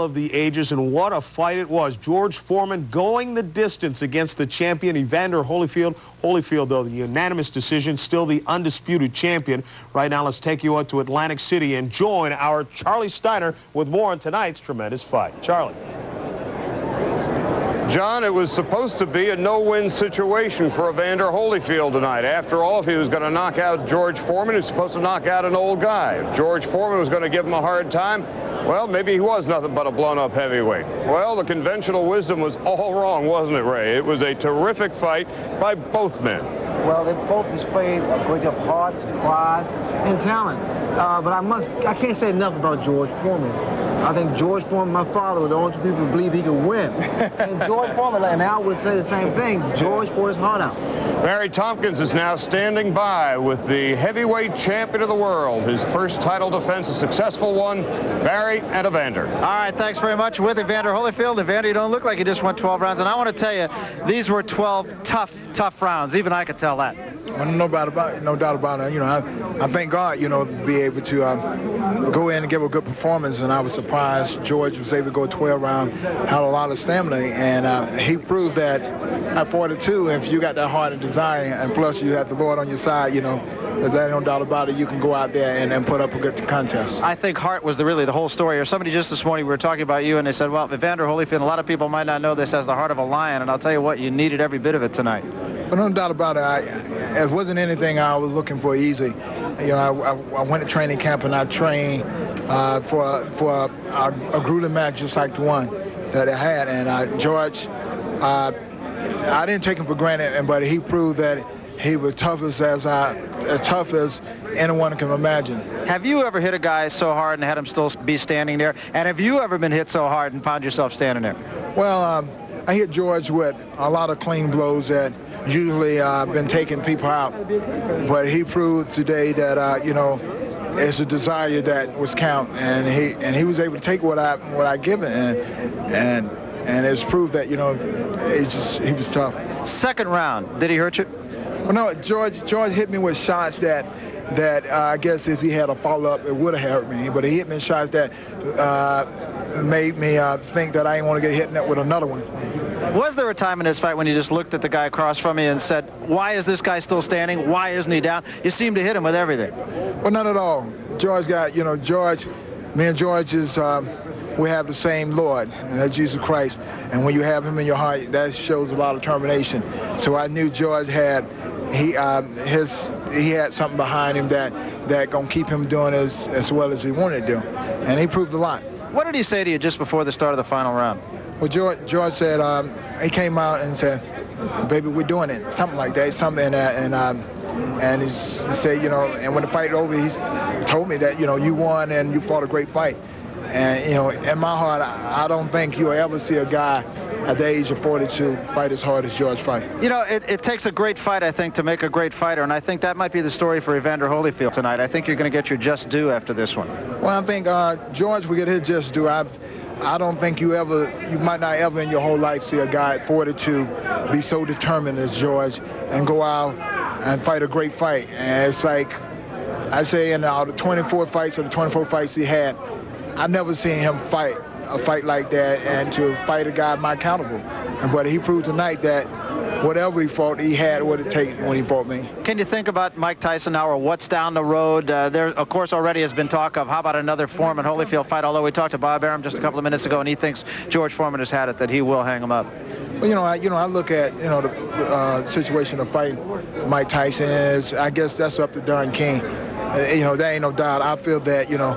of the ages, and what a fight it was. George Foreman going the distance against the champion Evander Holyfield. Holyfield, though, the unanimous decision, still the undisputed champion. Right now, let's take you out to Atlantic City and join our Charlie Steiner with more on tonight's tremendous fight. Charlie. John, it was supposed to be a no-win situation for Evander Holyfield tonight. After all, if he was going to knock out George Foreman, he was supposed to knock out an old guy. If George Foreman was going to give him a hard time, well, maybe he was nothing but a blown-up heavyweight. Well, the conventional wisdom was all wrong, wasn't it, Ray? It was a terrific fight by both men. Well, they both displayed a great deal of heart, pride, and talent. But I can't say enough about George Foreman. I think George Foreman, my father, were the only two people who believed he could win. And George Foreman, and I would say the same thing, George fought his heart out. Barry Tompkins is now standing by with the heavyweight champion of the world. His first title defense, a successful one. Barry and Evander. All right, thanks very much. With Evander Holyfield. Evander, you don't look like you just won 12 rounds. And I want to tell you, these were 12 tough rounds. Even I could tell that. Well, no doubt about it. You know, I thank God, you know, to be able to go in and give a good performance. And I was surprised George was able to go 12 rounds, had a lot of stamina, and he proved that at 42, if you got that heart and desire, and plus you have the Lord on your side, you know, there's no doubt about it, you can go out there and put up a good contest. I think heart was really the whole story. Or somebody just this morning, we were talking about you, and they said, well, Evander Holyfield, a lot of people might not know this as the heart of a lion, and I'll tell you what, you needed every bit of it tonight. But no doubt about it, it wasn't anything I was looking for easy. You know, I went to training camp and I trained for a grueling match just like the one that I had. And George, I didn't take him for granted, but he proved that he was tough as anyone can imagine. Have you ever hit a guy so hard and had him still be standing there? And have you ever been hit so hard and found yourself standing there? Well, I hit George with a lot of clean blows that usually been taking people out, but he proved today that you know, it's a desire that was count, and he was able to take what I given, and it's proved that, you know, he was tough. Second round, did he hurt you? Well, no, George hit me with shots that I guess if he had a follow-up, it would have hurt me. But he hit me in shots that made me think that I didn't want to get hit with another one. Was there a time in this fight when you just looked at the guy across from you and said, why is this guy still standing? Why isn't he down? You seem to hit him with everything. Well, not at all. George got, you know, me and George is, we have the same Lord, and that's Jesus Christ. And when you have him in your heart, that shows a lot of determination. So I knew George had, he had something behind him that gonna keep him doing as well as he wanted to do. And he proved a lot. What did he say to you just before the start of the final round? Well, George said, he came out and said, baby, we're doing it. Something like that, something, and he said, you know, and when the fight over, he told me that, you know, you won and you fought a great fight. And, you know, in my heart, I don't think you'll ever see a guy at the age of 42 fight as hard as George fight. You know, it takes a great fight, I think, to make a great fighter, and I think that might be the story for Evander Holyfield tonight. I think you're going to get your just due after this one. Well, I think George will get his just due. I don't think you might not ever in your whole life see a guy at 42 be so determined as George and go out and fight a great fight. And it's like, I say, in the 24 fights or the 24 fights he had, I never seen him fight a fight like that and to fight a guy my caliber. But he proved tonight that whatever he fought, he had what it takes when he fought me. Can you think about Mike Tyson now, or what's down the road? There, of course, already has been talk of how about another Foreman Holyfield fight, although we talked to Bob Arum just a couple of minutes ago, and he thinks George Foreman has had it, that he will hang him up. Well, I look at, you know, the situation of fighting Mike Tyson is, I guess that's up to Don King. You know, there ain't no doubt. I feel that, you know,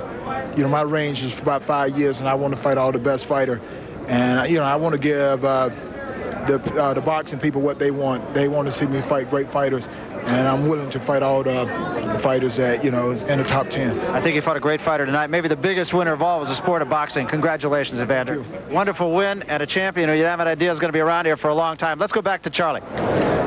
my range is for about 5 years, and I want to fight all the best fighter. And, you know, I want to give the boxing people what they want. They want to see me fight great fighters, and I'm willing to fight all the fighters that, you know, in the top 10. I think you fought a great fighter tonight. Maybe the biggest winner of all was the sport of boxing. Congratulations, Evander. Wonderful win, and a champion who you have an idea is going to be around here for a long time. Let's go back to Charlie.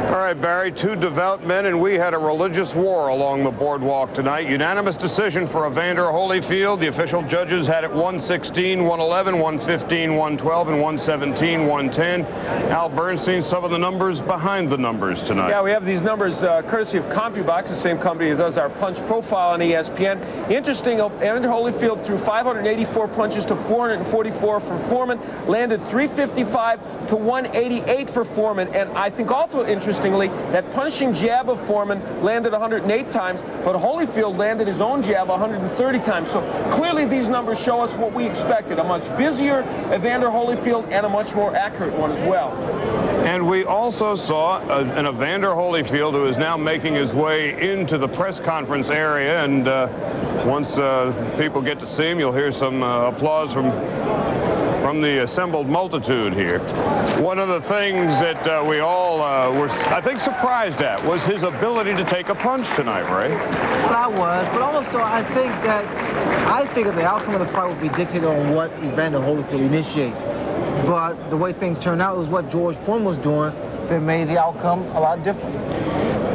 All right, Barry, two devout men, and we had a religious war along the boardwalk tonight. Unanimous decision for Evander Holyfield. The official judges had it 116, 111, 115, 112, and 117, 110. Al Bernstein, some of the numbers behind the numbers tonight. Yeah, we have these numbers courtesy of CompuBox, the same company that does our punch profile on ESPN. Interesting, Evander Holyfield threw 584 punches to 444 for Foreman, landed 355 to 188 for Foreman, and I think also interestingly, that punishing jab of Foreman landed 108 times, but Holyfield landed his own jab 130 times. So clearly these numbers show us what we expected, a much busier Evander Holyfield and a much more accurate one as well. And we also saw an Evander Holyfield who is now making his way into the press conference area, and once people get to see him, you'll hear some applause from the assembled multitude here. One of the things that we all were, I think, surprised at was his ability to take a punch tonight, Ray. Well, I was, but also I figured the outcome of the fight would be dictated on what Evander Holyfield initiated. But the way things turned out was what George Foreman was doing that made the outcome a lot different.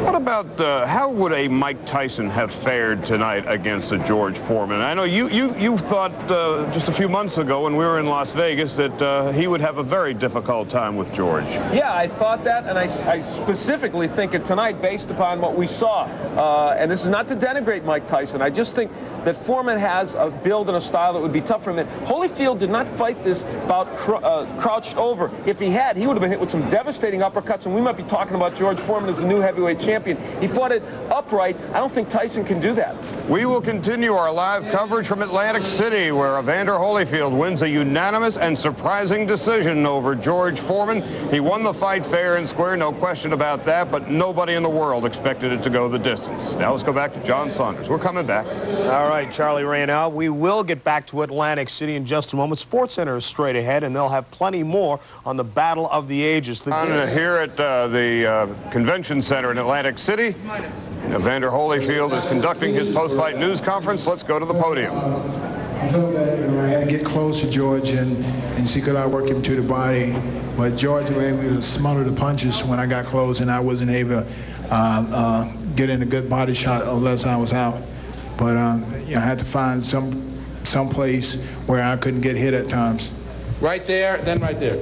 What about how would a Mike Tyson have fared tonight against a George Foreman? I know you thought just a few months ago when we were in Las Vegas that he would have a very difficult time with George. Yeah, I thought that, and I specifically think it tonight based upon what we saw. And this is not to denigrate Mike Tyson. I just think that Foreman has a build and a style that would be tough for him. Holyfield did not fight this bout crouched over. If he had, he would have been hit with some devastating uppercuts, and we might be talking about George Foreman as the new heavyweight champion. He fought it upright. I don't think Tyson can do that. We will continue our live coverage from Atlantic City, where Evander Holyfield wins a unanimous and surprising decision over George Foreman. He won the fight fair and square, no question about that, but nobody in the world expected it to go the distance. Now let's go back to John Saunders. We're coming back. All right, Charlie Raynal. We will get back to Atlantic City in just a moment. SportsCenter is straight ahead, and they'll have plenty more on the Battle of the Ages. Here at the Convention Center in Atlantic City, Evander Holyfield is conducting his post-fight news conference. Let's go to the podium. I felt that I had to get close to George and see could I work him to the body. But George was able to smother the punches when I got close, and I wasn't able to get in a good body shot unless I was out. But I had to find some place where I couldn't get hit at times. Right there, then right there.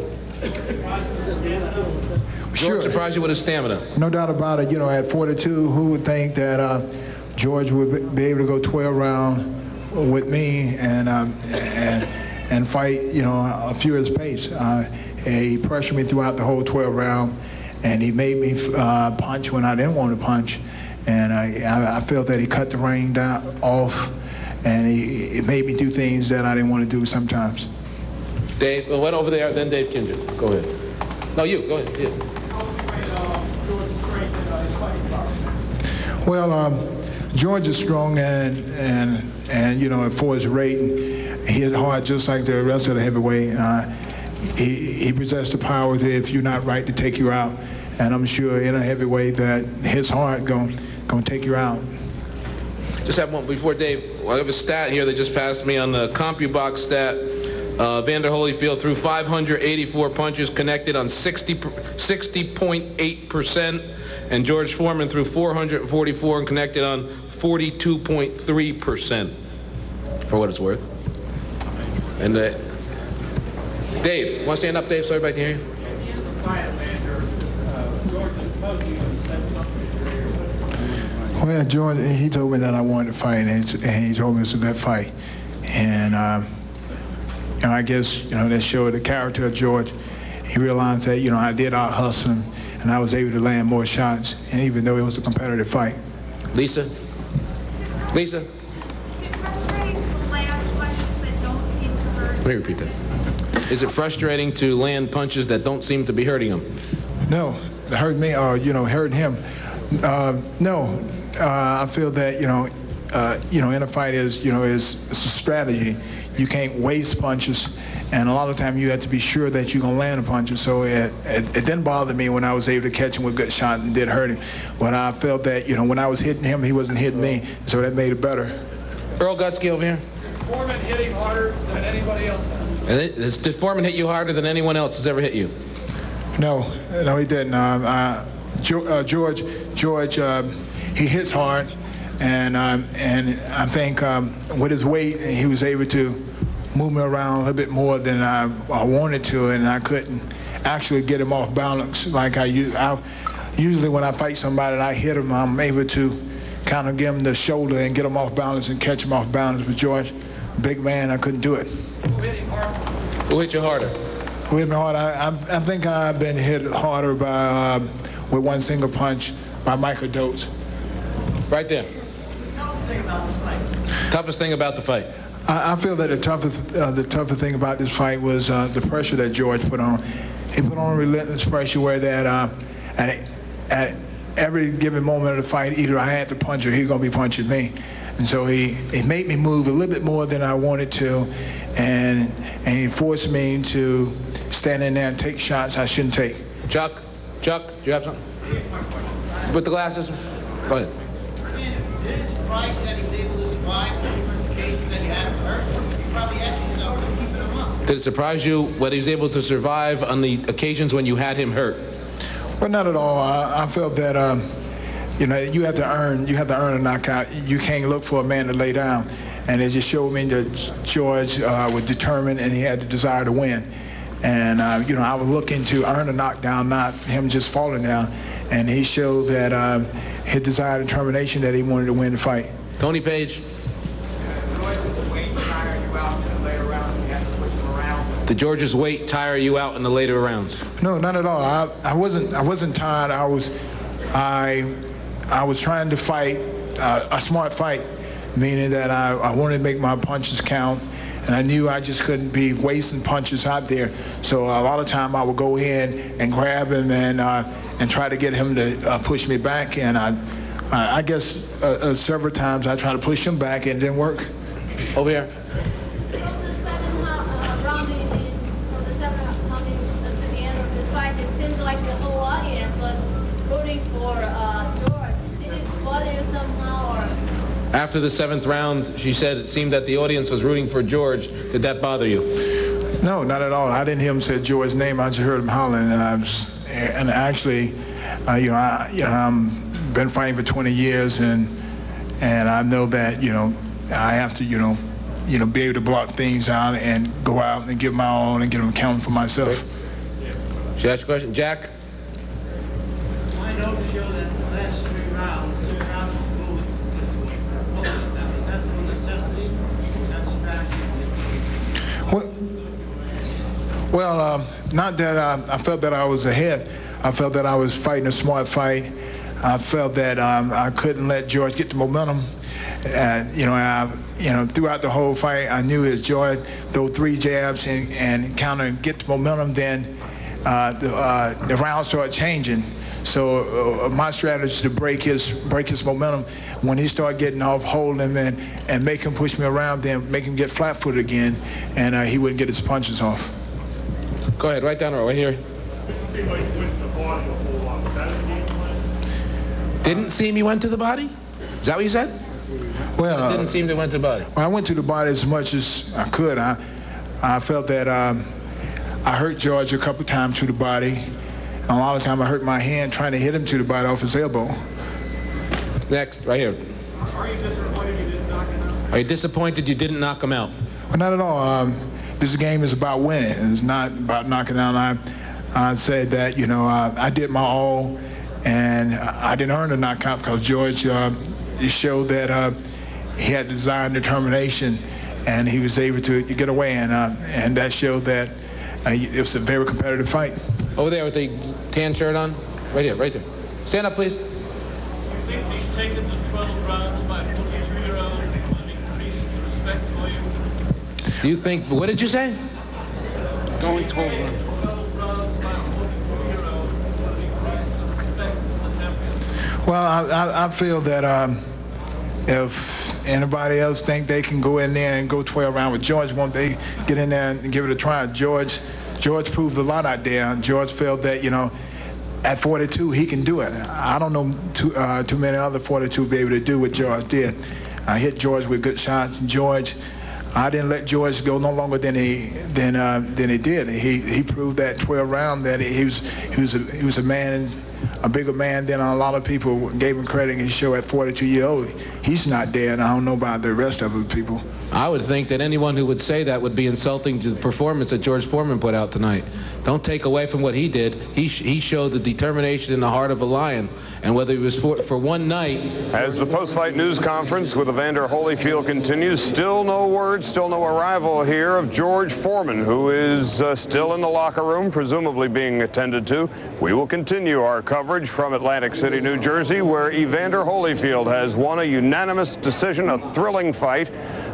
Sure. George surprised you with his stamina. No doubt about it. At 42, who would think that George would be able to go 12 rounds with me and fight, a furious pace. He pressured me throughout the whole 12 round, and he made me punch when I didn't want to punch. And I felt that he cut the rein off, and he made me do things that I didn't want to do sometimes. Dave, went over there, then Dave Kindred. Go ahead. No, you, go ahead. Yeah. Well, George is strong and for his weight, he hit hard just like the rest of the heavyweight. He possessed the power that if you're not right to take you out, and I'm sure in a heavyweight that his heart gonna take you out. Just have one before Dave. I have a stat here that just passed me on the CompuBox stat. Evander Holyfield threw 584 punches, connected on 60.8%, and George Foreman threw 444 and connected on 42.3%, for what it's worth. And Dave, want to stand up, Dave, so everybody can hear you? Well, George, he told me that I wanted to fight, and he told me it's a good fight. And I guess, that showed the character of George. He realized that, I did out-hustle him, and I was able to land more shots, and even though it was a competitive fight. Lisa? Lisa? Is it frustrating to land punches that don't seem to hurt? Let me repeat that. Is it frustrating to land punches that don't seem to be hurting him? No, it hurt me, hurt him. No, I feel that, in a fight is a strategy. You can't waste punches, and a lot of time you have to be sure that you're going to land a punch. So it didn't bother me when I was able to catch him with good shots and did hurt him. But I felt that, when I was hitting him, he wasn't hitting me, so that made it better. Earl Gutsky over here. Did Foreman hit him harder than anybody else has? Did Foreman hit you harder than anyone else has ever hit you? No, he didn't. George, he hits hard, and I think with his weight, he was able to move me around a little bit more than I wanted to, and I couldn't actually get him off balance like I usually when I fight somebody and I hit him, I'm able to kind of give him the shoulder and get him off balance and catch him off balance. With George, big man, I couldn't do it. Who hit you harder? Who hit me harder? I think I've been hit harder by with one single punch by Michael Dotes. Right there. Toughest thing about the fight? I feel that the toughest thing about this fight was the pressure that George put on. He put on relentless pressure where that at every given moment of the fight, either I had to punch or he was going to be punching me. And so he made me move a little bit more than I wanted to, and he forced me to stand in there and take shots I shouldn't take. Chuck, do you have something? With the glasses? Go ahead. Did it surprise you that he was able to survive the numerous occasions that you had him hurt? You probably actually keeping him up. Did it surprise you whether he was able to survive on the occasions when you had him hurt? Well, not at all. I felt that you have to earn a knockout. You can't look for a man to lay down, and it just showed me that George was determined and he had the desire to win. And I was looking to earn a knockdown, not him just falling down. And he showed that his desire and determination that he wanted to win the fight. Tony Page. Did George's weight tire you out in the later rounds? No, not at all. I wasn't tired. I was trying to fight a smart fight, meaning that I wanted to make my punches count, and I knew I just couldn't be wasting punches out there. So a lot of time I would go in and grab him and try to get him to push me back. And I guess several times I tried to push him back and it didn't work. Over here. It seems like the whole audience was rooting for George. Did it bother you somehow? Or? After the 7th round, she said it seemed that the audience was rooting for George. Did that bother you? No, not at all. I didn't hear him say George's name. I just heard him hollering, and actually, I've been fighting for 20 years, and I know that I have to be able to block things out and go out and give my all and get them counting for myself. Should I ask a question? Jack? My notes show that the last 3 rounds was moving with was that through necessity or that strategy? Well, not that I felt that I was ahead. I felt that I was fighting a smart fight. I felt that I couldn't let George get the momentum. Throughout the whole fight, I knew as George throw 3 jabs and counter and get the momentum, then the rounds started changing. So my strategy to break his momentum. When he started getting off, hold him and make him push me around, then make him get flat-footed again, and he wouldn't get his punches off. Go ahead, right down the row, right here. Didn't seem he went to the body? Is that what you said? Well, it didn't seem to went to the body. Well, I went to the body as much as I could. I felt that I hurt George a couple times to the body. A lot of times I hurt my hand trying to hit him to the body off his elbow. Next, right here. Are you disappointed you didn't knock him out? Are you disappointed you didn't knock him out? Well, not at all. This game is about winning. It's not about knocking out. I said that, I did my all, and I didn't earn the knockout because George showed that he had desire and determination, and he was able to get away, and that showed that it was a very competitive fight. Over there with the tan shirt on? Right here, right there. Stand up, please. Do you think he's taken the 12 rounds by 42-year-old and increased respect for you? Do you think, what did you say? Going 12 rounds by 42-year-old increased respect for the champion? Well, I feel that if anybody else think they can go in there and go 12 rounds with George, won't they get in there and give it a try? George proved a lot out there. George felt that, at 42, he can do it. I don't know too many other 42 be able to do what George did. I hit George with good shots. George I didn't let George go no longer than he did. He proved that 12 round that he was a man, a bigger man than a lot of people gave him credit in his show at 42 years old. He's not dead. I don't know about the rest of the people. I would think that anyone who would say that would be insulting to the performance that George Foreman put out tonight. Don't take away from what he did. He showed the determination in the heart of a lion. And whether he was for one night. As the post-fight news conference with Evander Holyfield continues, still no word, still no arrival here of George Foreman, who is still in the locker room, presumably being attended to. We will continue our coverage from Atlantic City, New Jersey, where Evander Holyfield has won a unanimous decision, a thrilling fight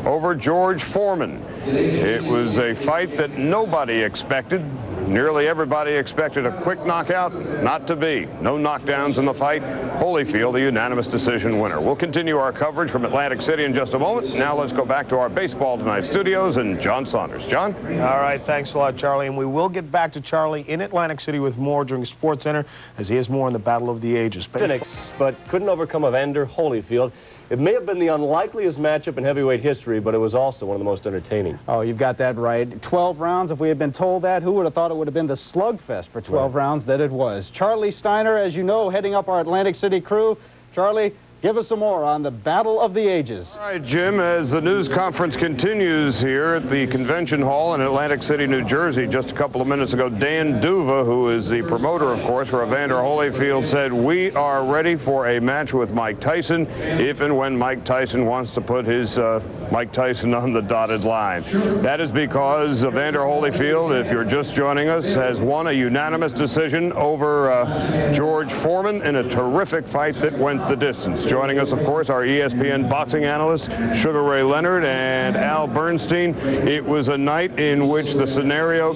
over George Foreman. It was a fight that nobody expected. Nearly everybody expected a quick knockout. Not to be. No knockdowns in the fight. Holyfield, a unanimous decision winner. We'll continue our coverage from Atlantic City in just a moment. Now let's go back to our Baseball Tonight studios and John Saunders. John? All right, thanks a lot, Charlie. And we will get back to Charlie in Atlantic City with more during Sports Center, as he has more in the Battle of the Ages. But couldn't overcome Evander Holyfield. It may have been the unlikeliest matchup in heavyweight history, but it was also one of the most entertaining. Oh, you've got that right. 12 rounds. If we had been told that, who would have thought it would have been the slugfest for 12 rounds that it was? Charlie Steiner, as you know, heading up our Atlantic City crew. Charlie, give us some more on the Battle of the Ages. All right, Jim, as the news conference continues here at the Convention Hall in Atlantic City, New Jersey, just a couple of minutes ago, Dan Duva, who is the promoter, of course, for Evander Holyfield, said, "We are ready for a match with Mike Tyson if and when Mike Tyson wants to put his Mike Tyson on the dotted line." That is because Evander Holyfield, if you're just joining us, has won a unanimous decision over George Foreman in a terrific fight that went the distance. Joining us, of course, our ESPN boxing analysts, Sugar Ray Leonard and Al Bernstein. It was a night in which the scenario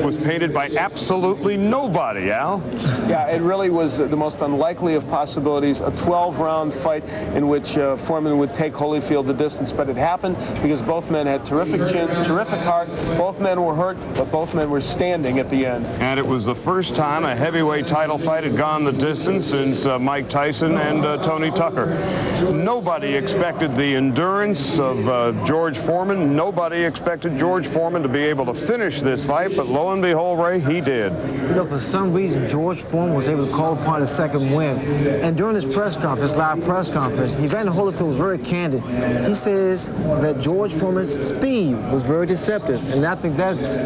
was painted by absolutely nobody, Al. Yeah, it really was the most unlikely of possibilities, a 12-round fight in which Foreman would take Holyfield the distance, but it happened because both men had terrific chins, terrific heart. Both men were hurt, but both men were standing at the end. And it was the first time a heavyweight title fight had gone the distance since Mike Tyson and Tony Tucker. Nobody expected the endurance of George Foreman. Nobody expected George Foreman to be able to finish this fight, but lo and behold, Ray, he did. You know, for some reason, George Foreman was able to call upon a second win. And during this press conference, live press conference, Evander Holyfield was very candid. He says that George Foreman's speed was very deceptive, and I think that's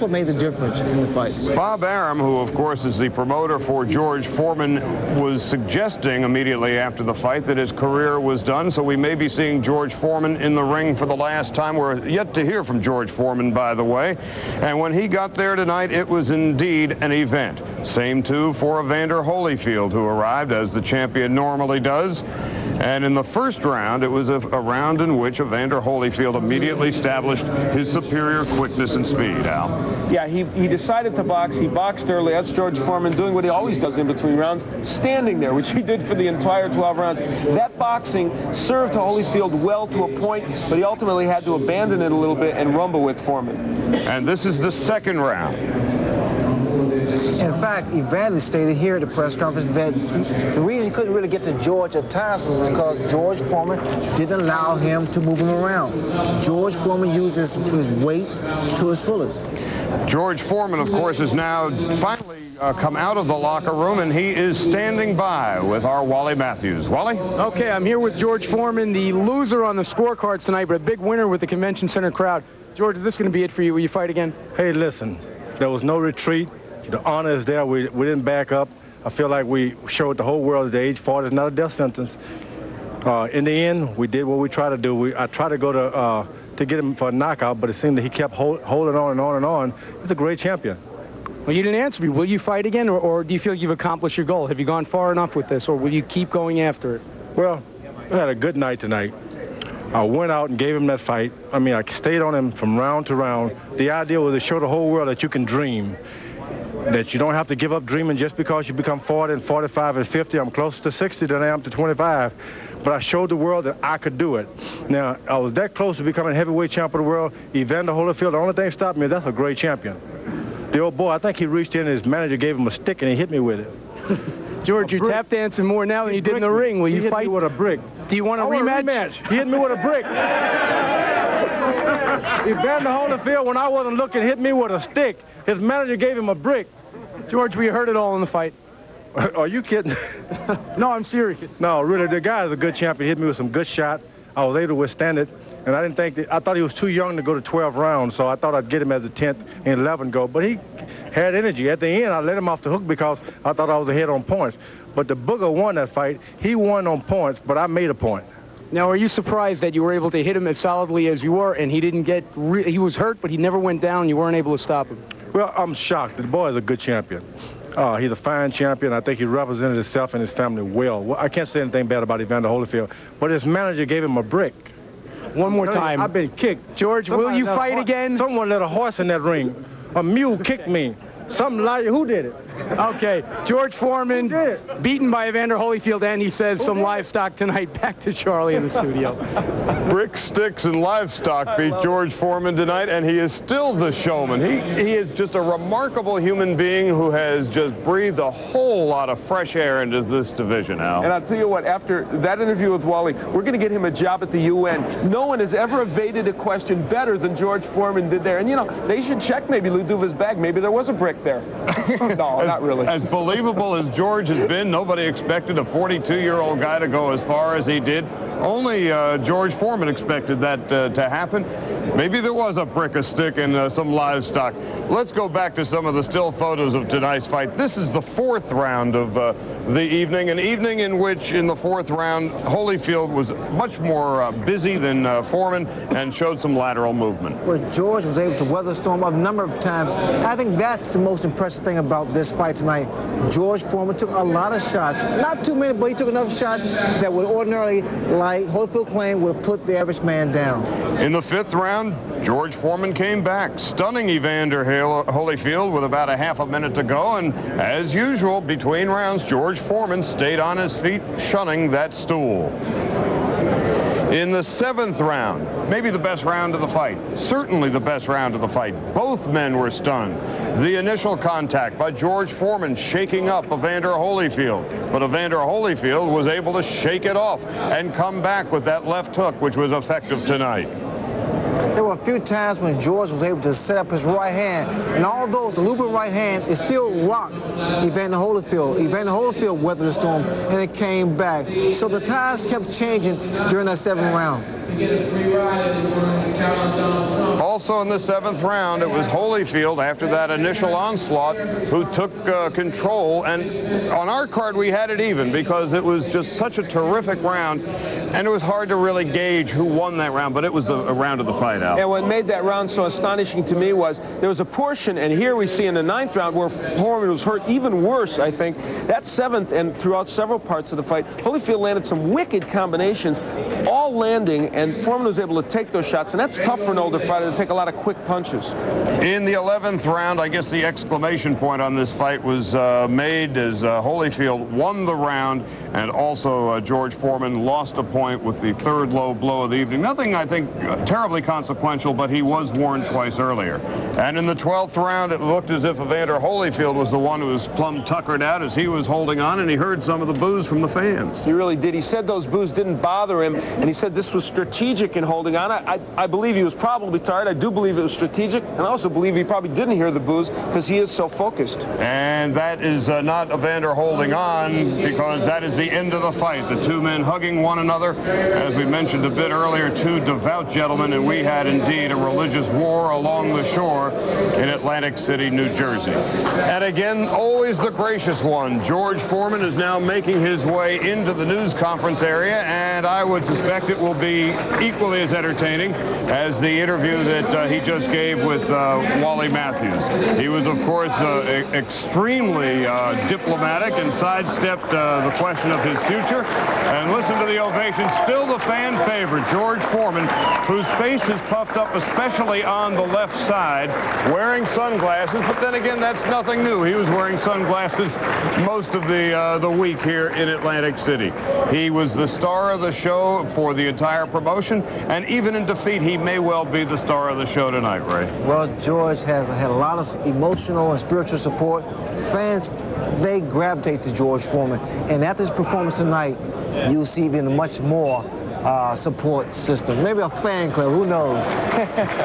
what made the difference in the fight. Bob Arum, who of course is the promoter for George Foreman, was suggesting immediately after the fight that his career was done, so we may be seeing George Foreman in the ring for the last time. We're yet to hear from George Foreman, by the way. And when he got there tonight, it was indeed an event. Same, too, for Evander Holyfield, who arrived as the champion normally does. And in the first round, it was a round in which Evander Holyfield immediately established his superior quickness and speed, Al. Yeah, he decided to box. He boxed early. That's George Foreman doing what he always does in between rounds, standing there, which he did for the entire 12 rounds. That boxing served to Holyfield well to a point, but he ultimately had to abandon it a little bit and rumble with Foreman. And this is the second round. In fact, Evander stated here at the press conference that the reason he couldn't really get to George at times was because George Foreman didn't allow him to move him around. George Foreman uses his weight to his fullest. George Foreman, of course, is now finally come out of the locker room, and he is standing by with our Wally Matthews. Wally? Okay, I'm here with George Foreman, the loser on the scorecards tonight, but a big winner with the Convention Center crowd. George, is this going to be it for you? Will you fight again? Hey, listen, there was no retreat. The honor is there. We didn't back up. I feel like we showed the whole world that age 40 is not a death sentence. In the end, we did what we tried to do. I tried to go to get him for a knockout, but it seemed that he kept holding on and on and on. He's a great champion. Well, you didn't answer me. Will you fight again, or do you feel you've accomplished your goal? Have you gone far enough with this, or will you keep going after it? Well, I had a good night tonight. I went out and gave him that fight. I mean, I stayed on him from round to round. The idea was to show the whole world that you can dream, that you don't have to give up dreaming just because you become 40 and 45 and 50. I'm closer to 60 than I am to 25. But I showed the world that I could do it. Now, I was that close to becoming heavyweight champion of the world. Evander Holyfield, the only thing stopped me is that's a great champion. The old boy, I think he reached in and his manager gave him a stick and he hit me with it. George, you're tap dancing more now than you did in the ring. Will you fight? He hit me with a brick. Do you want a rematch? He hit me with a brick. Evander Holyfield, when I wasn't looking, hit me with a stick. His manager gave him a brick. George, we heard it all in the fight. Are you kidding? No, I'm serious. No, really, the guy is a good champion. He hit me with some good shot. I was able to withstand it. And I didn't think that, I thought he was too young to go to 12 rounds, so I thought I'd get him as a 10th and 11th go. But he had energy. At the end, I let him off the hook because I thought I was ahead on points. But the Booger won that fight. He won on points, but I made a point. Now, are you surprised that you were able to hit him as solidly as you were, and he didn't get, he was hurt, but he never went down, and you weren't able to stop him? Well, I'm shocked. The boy is a good champion. He's a fine champion. I think he represented himself and his family well. I can't say anything bad about Evander Holyfield, but his manager gave him a brick. One more time. I've been kicked. George, will you fight again? Someone let a horse in that ring. A mule kicked me. Something like, who did it? Okay, George Foreman beaten by Evander Holyfield, and he says some livestock tonight. Back to Charlie in the studio. Brick, sticks, and livestock beat George Foreman tonight, and he is still the showman. He is just a remarkable human being who has just breathed a whole lot of fresh air into this division, Al. And I'll tell you what, after that interview with Wally, we're going to get him a job at the UN. No one has ever evaded a question better than George Foreman did there. And, you know, they should check maybe Lou Duva's bag. Maybe there was a brick there. No, not really. As believable as George has been, nobody expected a 42-year-old guy to go as far as he did. Only George Foreman expected that to happen. Maybe there was a brick, a stick, and some livestock. Let's go back to some of the still photos of tonight's fight. This is the fourth round of the evening, an evening in which, in the fourth round, Holyfield was much more busy than Foreman and showed some lateral movement. Well, George was able to weather the storm a number of times. I think that's the most impressive thing about this fight tonight. George Foreman took a lot of shots. Not too many, but he took enough shots that would ordinarily, like Holyfield claimed, would have put the average man down. In the fifth round, George Foreman came back, stunning Evander Holyfield with about a half a minute to go. And as usual, between rounds, George Foreman stayed on his feet, shunning that stool. In the seventh round, maybe the best round of the fight, certainly the best round of the fight, both men were stunned. The initial contact by George Foreman shaking up Evander Holyfield, but Evander Holyfield was able to shake it off and come back with that left hook, which was effective tonight. There were a few times when George was able to set up his right hand, and although the looping right hand, it still rocked Evander Holyfield. Evander Holyfield weathered the storm, and it came back. So the tides kept changing during that seventh round. Also in the seventh round, it was Holyfield, after that initial onslaught, who took control. And on our card, we had it even because it was just such a terrific round, and it was hard to really gauge who won that round, but it was a round of the fight, Al. And what made that round so astonishing to me was there was a portion, and here we see in the ninth round, where Foreman was hurt even worse, I think. That seventh and throughout several parts of the fight, Holyfield landed some wicked combinations, all landing, and Foreman was able to take those shots, and that's tough for an older fighter to take a lot of quick punches. In the 11th round, I guess the exclamation point on this fight was made as Holyfield won the round, and also George Foreman lost a point with the third low blow of the evening. Nothing, I think, terribly consequential, but he was warned twice earlier. And in the 12th round, it looked as if Evander Holyfield was the one who was plumb tuckered out as he was holding on, and he heard some of the boos from the fans. He really did. He said those boos didn't bother him, and he said this was strategic in holding on. I believe he was probably tired. I do believe it was strategic, and I also believe he probably didn't hear the boos because he is so focused. And that is not Evander holding on, because that is the end of the fight. The two men hugging one another. As we mentioned a bit earlier, two devout gentlemen, and we had indeed a religious war along the shore in Atlantic City, New Jersey. And again, always the gracious one, George Foreman is now making his way into the news conference area, and I would suspect it will be equally as entertaining as the interview that he just gave with Wally Matthews. He was, of course, extremely diplomatic and sidestepped the question of his future. And listen to the ovation. Still the fan favorite, George Foreman, whose face is puffed up, especially on the left side, wearing sunglasses. But then again, that's nothing new. He was wearing sunglasses most of the week here in Atlantic City. He was the star of the show for the entire promotion, and even in defeat, he may well be the star of the show tonight, Ray. Well, George has had a lot of emotional and spiritual support. Fans, they gravitate to George Foreman. And after his performance tonight, you'll see even much more support system. Maybe a fan club, who knows?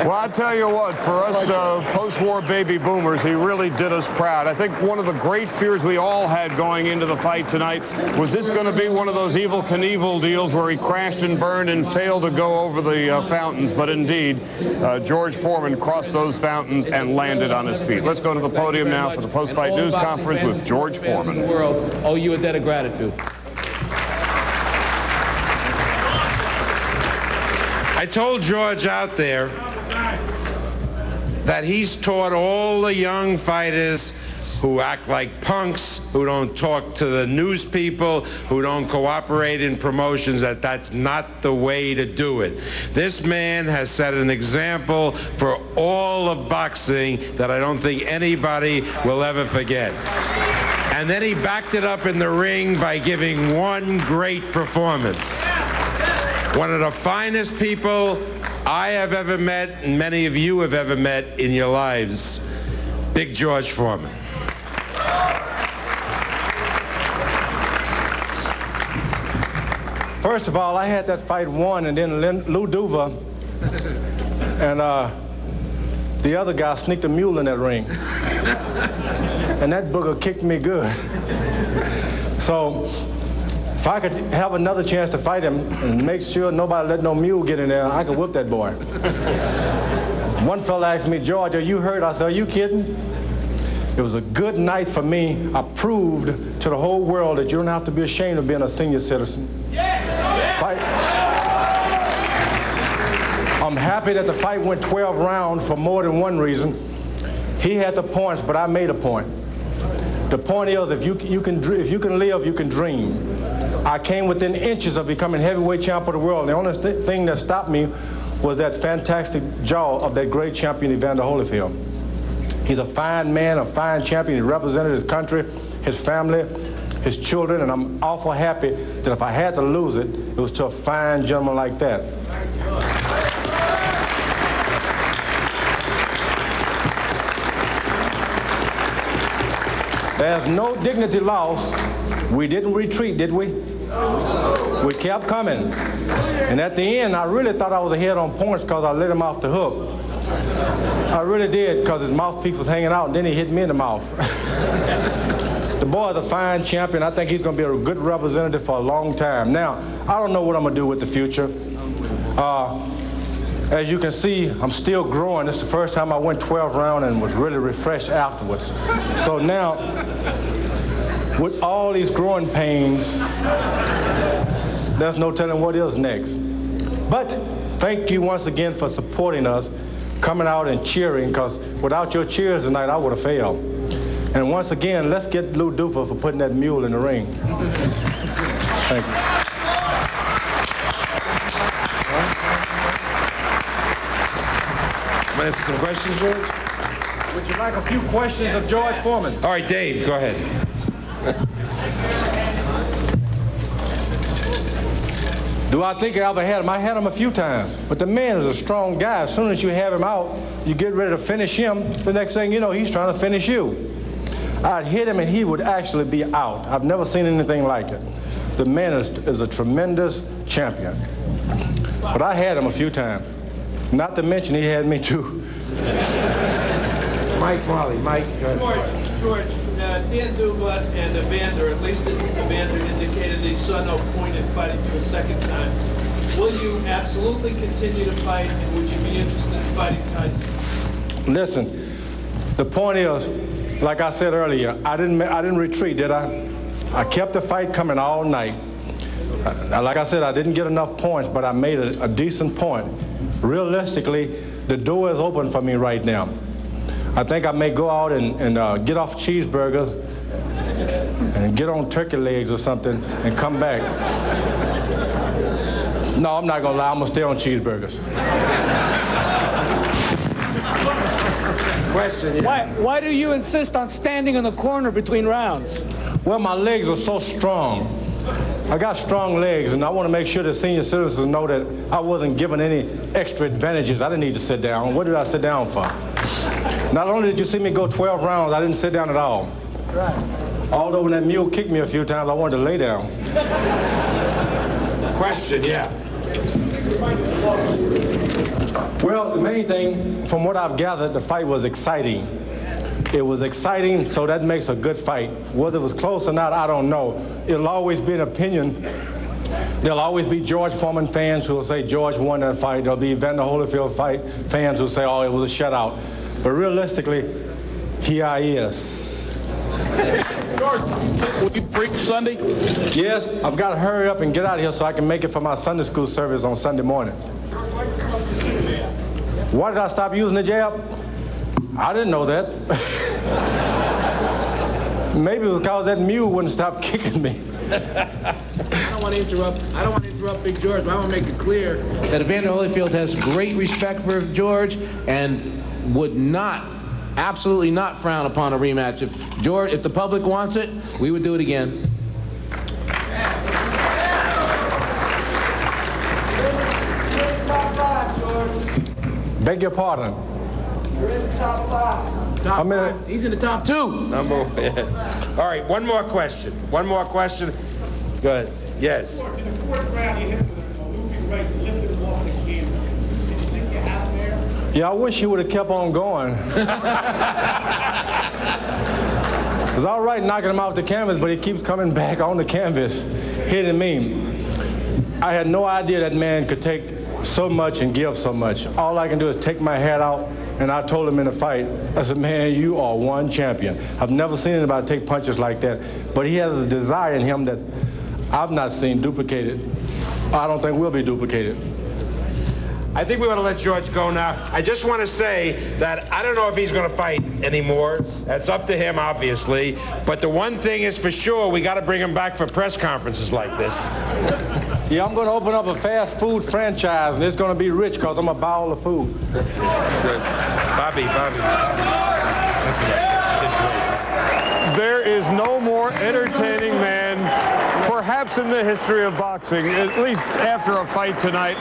Well, I tell you what, for us post-war baby boomers, he really did us proud. I think one of the great fears we all had going into the fight tonight was this going to be one of those Evel Knievel deals where he crashed and burned and failed to go over the fountains. But indeed, George Foreman crossed those fountains and landed on his feet. Let's go to the podium now for the post-fight news conference with George Foreman. The world owe you a debt of gratitude. I told George out there that he's taught all the young fighters who act like punks, who don't talk to the news people, who don't cooperate in promotions, that that's not the way to do it. This man has set an example for all of boxing that I don't think anybody will ever forget. And then he backed it up in the ring by giving one great performance. One of the finest people I have ever met, and many of you have ever met in your lives, Big George Foreman. First of all, I had that fight won, and then Lou Duva and the other guy sneaked a mule in that ring. And that booger kicked me good. So if I could have another chance to fight him and make sure nobody let no mule get in there, I could whip that boy. One fella asked me, George, are you hurt? I said, are you kidding? It was a good night for me. I proved to the whole world that you don't have to be ashamed of being a senior citizen. Fight. I'm happy that the fight went 12 rounds for more than one reason. He had the points, but I made a point. The point is, if you can live, you can dream. I came within inches of becoming heavyweight champ of the world. The only thing that stopped me was that fantastic jaw of that great champion, Evander Holyfield. He's a fine man, a fine champion. He represented his country, his family, his children, and I'm awful happy that if I had to lose it, it was to a fine gentleman like that. There's no dignity lost. We didn't retreat, did we? We kept coming. And at the end, I really thought I was ahead on points because I let him off the hook. I really did, because his mouthpiece was hanging out, and then he hit me in the mouth. The boy is a fine champion. I think he's going to be a good representative for a long time. Now, I don't know what I'm going to do with the future. As you can see, I'm still growing. This is the first time I went 12 rounds and was really refreshed afterwards. So now, with all these growing pains, there's no telling what is next. But thank you once again for supporting us, coming out and cheering, because without your cheers tonight, I would have failed. And once again, let's get Lou Duva for putting that mule in the ring. Thank you. Want to answer some questions, George? Would you like a few questions of George Foreman? All right, Dave, go ahead. Do I think I ever had him? I had him a few times. But the man is a strong guy. As soon as you have him out, you get ready to finish him. The next thing you know, he's trying to finish you. I'd hit him and he would actually be out. I've never seen anything like it. The man is a tremendous champion. But I had him a few times. Not to mention he had me too. Mike Marley. Mike. George, Dan Duva and Evander, at least Evander indicated he saw no point in fighting you a second time. Will you absolutely continue to fight, and would you be interested in fighting Tyson? Listen, the point is, like I said earlier, I didn't retreat, did I? I kept the fight coming all night. Like I said, I didn't get enough points, but I made a decent point. Realistically, the door is open for me right now. I think I may go out and get off cheeseburgers and get on turkey legs or something and come back. No, I'm not gonna lie, I'm gonna stay on cheeseburgers. Question, yeah. Why do you insist on standing in the corner between rounds? Well, my legs are so strong. I got strong legs, and I want to make sure that senior citizens know that I wasn't given any extra advantages. I didn't need to sit down. What did I sit down for? Not only did you see me go 12 rounds, I didn't sit down at all. Right. Although when that mule kicked me a few times, I wanted to lay down. Question, yeah. Well, the main thing, from what I've gathered, the fight was exciting. It was exciting, so that makes a good fight. Whether it was close or not, I don't know. It'll always be an opinion. There'll always be George Foreman fans who will say George won that fight. There'll be Evander Holyfield fans who say, oh, it was a shutout. But realistically, here I is. George, will you preach Sunday? Yes, I've got to hurry up and get out of here so I can make it for my Sunday school service on Sunday morning. Why did I stop using the jab? I didn't know that. Maybe it was because that mule wouldn't stop kicking me. I don't want to interrupt Big George, but I want to make it clear that Evander Holyfield has great respect for George and would not, absolutely not frown upon a rematch. If the public wants it, we would do it again. Beg your pardon. You're in the top 5. Top 5. He's in the top 2. Number one. All right, one more question. One more question. Go ahead. Yes. In the 4th round, you hit him with a looping right, lifted him off the canvas. Did you think you had him there? Yeah, I wish he would have kept on going. It was all right knocking him off the canvas, but he keeps coming back on the canvas, hitting me. I had no idea that man could take so much and give so much. All I can do is take my hat out, and I told him in the fight, I said, man, you are one champion. I've never seen anybody take punches like that, but he has a desire in him that I've not seen duplicated. I don't think will be duplicated. I think we want to let George go now. I just want to say that I don't know if he's going to fight anymore. That's up to him, obviously. But the one thing is for sure, we got to bring him back for press conferences like this. Yeah, I'm going to open up a fast food franchise, and it's going to be rich because I'm a bowl of food. Good. Bobby. Listen, you did great. There is no more entertaining man, perhaps in the history of boxing, at least after a fight tonight.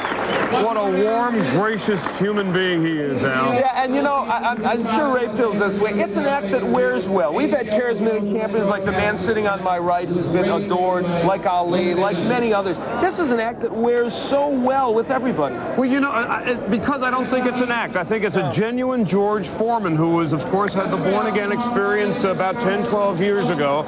What a warm, gracious human being he is, Al. Yeah, and you know, I'm sure Ray feels this way. It's an act that wears well. We've had charismatic champions like the man sitting on my right who's been adored, like Ali, like many others. This is an act that wears so well with everybody. Well, you know, because I don't think it's an act. I think it's a genuine George Foreman who was, of course, had the born-again experience about 10, 12 years ago.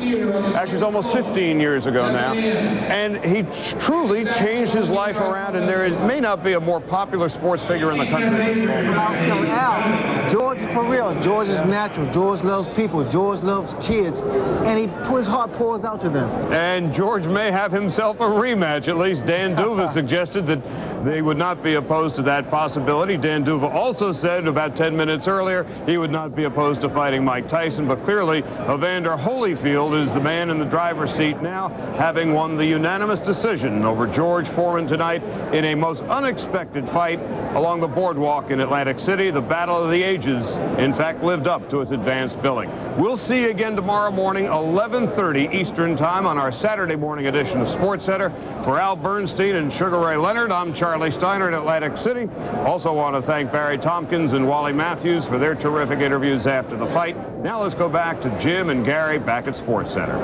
Actually, it's almost 15 years ago now. And he truly changed his life around, and there may not be a more popular sports figure in the country. I was telling Al, George is for real. George is natural. George loves people. George loves kids. And his heart pours out to them. And George may have himself a rematch. At least Dan Duva suggested that they would not be opposed to that possibility. Dan Duva also said about 10 minutes earlier he would not be opposed to fighting Mike Tyson. But clearly, Evander Holyfield is the man in the driver's seat now, having won the unanimous decision over George Foreman tonight in a most unexpected fight along the boardwalk in Atlantic City. The Battle of the Ages, in fact, lived up to its advanced billing. We'll see you again tomorrow morning, 11:30 Eastern Time on our Saturday morning edition of SportsCenter. For Al Bernstein and Sugar Ray Leonard, I'm Charlie Steiner in Atlantic City. Also want to thank Barry Tompkins and Wally Matthews for their terrific interviews after the fight. Now let's go back to Jim and Gary back at SportsCenter.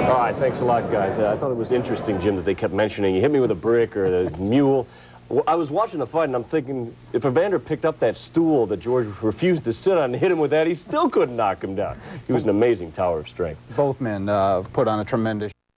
All right, thanks a lot, guys. I thought it was interesting, Jim, that they kept mentioning, you hit me with a brick or the mule. I was watching the fight, and I'm thinking, if Evander picked up that stool that George refused to sit on and hit him with that, he still couldn't knock him down. He was an amazing tower of strength. Both men put on a tremendous